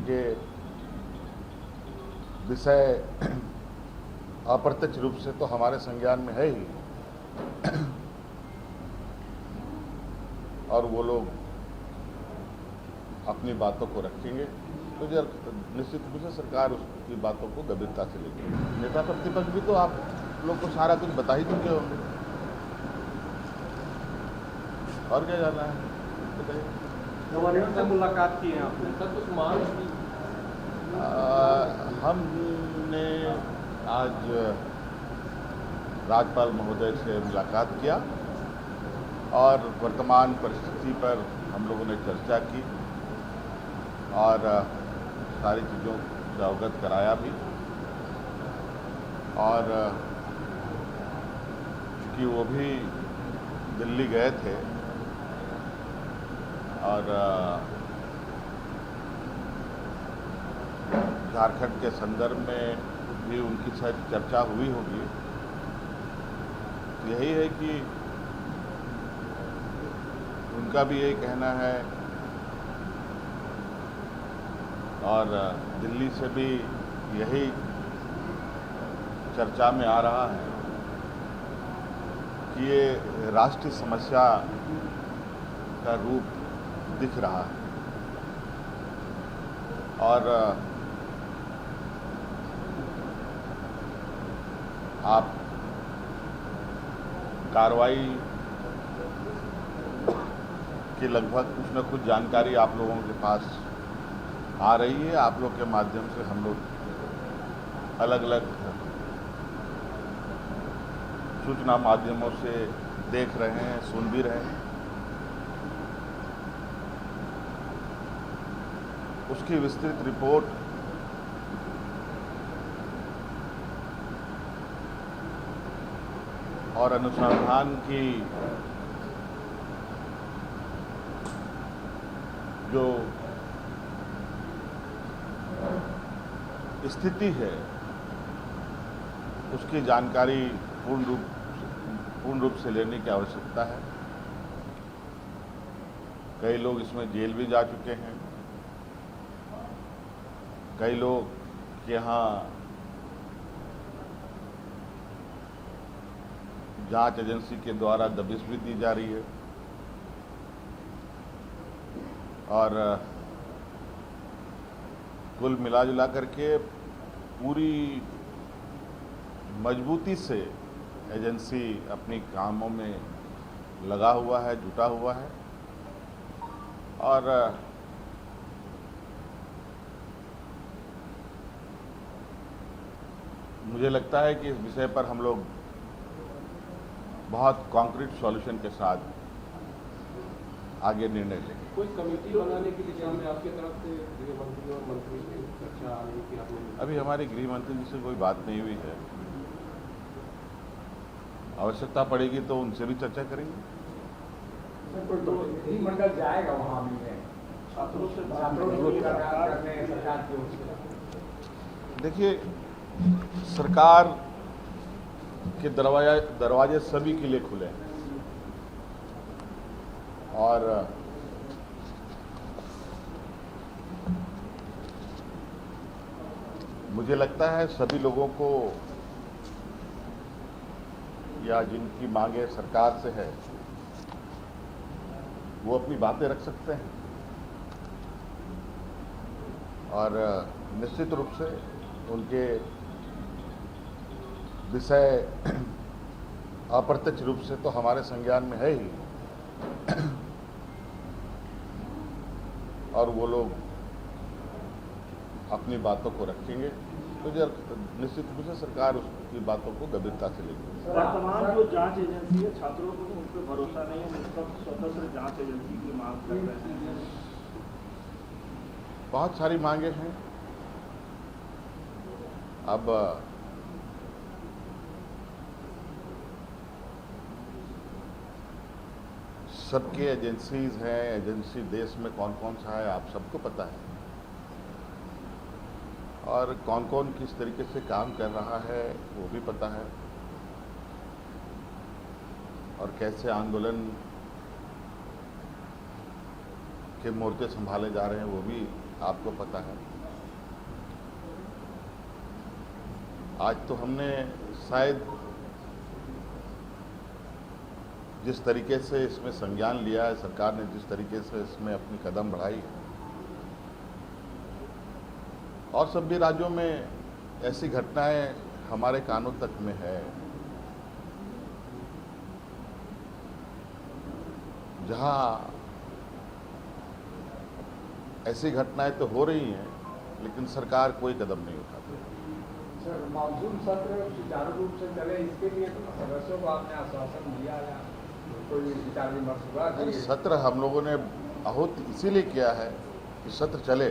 उनके विषय अप्रत्यक्ष रूप से तो हमारे संज्ञान में है ही, और वो लोग अपनी बातों को रखेंगे तो निश्चित रूप से सरकार उसकी बातों को गंभीरता से लेगी। नेता प्रतिपक्ष भी तो आप लोग को सारा कुछ बता ही चुके होंगे, और क्या जाना है बताइए। गवर्नर से मुलाकात की है आपने? सर कुछ मांग की? हमने आज राज्यपाल महोदय से मुलाकात किया और वर्तमान परिस्थिति पर हम लोगों ने चर्चा की और सारी चीज़ों से अवगत कराया भी। और कि वो भी दिल्ली गए थे और झारखंड के संदर्भ में भी उनकी शायद चर्चा हुई होगी। यही है कि उनका भी यही कहना है और दिल्ली से भी यही चर्चा में आ रहा है कि ये राष्ट्रीय समस्या का रूप दिख रहा है और आप कार्रवाई की लगभग कुछ न कुछ जानकारी आप लोगों के पास आ रही है। आप लोग के माध्यम से हम लोग अलग अलग सूचना माध्यमों से देख रहे हैं, सुन भी रहे हैं। उसकी विस्तृत रिपोर्ट और अनुसंधान की जो स्थिति है उसकी जानकारी पूर्ण रूप से लेने की आवश्यकता है। कई लोग इसमें जेल भी जा चुके हैं, कई लोग के यहाँ जांच एजेंसी के द्वारा दबिश भी दी जा रही है और कुल मिला जुला करके पूरी मजबूती से एजेंसी अपनी कामों में लगा हुआ है, जुटा हुआ है और मुझे लगता है कि इस विषय पर हम लोग बहुत कॉन्क्रीट सॉल्यूशन के साथ आगे निर्णय लेंगे। कोई कमेटी बनाने की दिशा में आपकी तरफ से गृह मंत्री और मंत्री की चर्चा आने की आपने? अभी हमारे गृह मंत्री जी से कोई बात नहीं हुई है, आवश्यकता पड़ेगी तो उनसे भी चर्चा करेंगे। गृह मंडल जाएगा वहाँ भी छात्रों से सरकार की ओर से। देखिए, सरकार के दरवाजे सभी के लिए खुले हैं और मुझे लगता है सभी लोगों को या जिनकी मांगे सरकार से है वो अपनी बातें रख सकते हैं और निश्चित रूप से उनके विषय अप्रत्यक्ष रूप से तो हमारे संज्ञान में है ही, और वो लोग अपनी बातों को रखेंगे तो निश्चित रूप से सरकार उसकी बातों को गंभीरता से लेगी। वर्तमान जो जांच एजेंसी है, छात्रों को उन पर भरोसा नहीं है, निष्पक्ष स्वतंत्र जांच एजेंसी की मांग कर रहे हैं। बहुत सारी मांगे हैं। अब सबके एजेंसीज हैं, एजेंसी देश में कौन कौन सा है आप सबको पता है और कौन कौन किस तरीके से काम कर रहा है वो भी पता है और कैसे आंदोलन के मोर्चे संभाले जा रहे हैं वो भी आपको पता है। आज तो हमने शायद जिस तरीके से इसमें संज्ञान लिया है, सरकार ने जिस तरीके से इसमें अपनी कदम बढ़ाई है, और सभी राज्यों में ऐसी घटनाएं हमारे कानों तक में है जहां ऐसी घटनाएं तो हो रही हैं, लेकिन सरकार कोई कदम नहीं उठाती। सर, मानसून सत्र सुचारू रूप से चले, इसके लिए तो सदस्यों को आपने आश्वासन दिया या कोई विचार विमर्श हुआ? अरे सत्र हम लोगों ने आहूत इसीलिए किया है कि सत्र चले।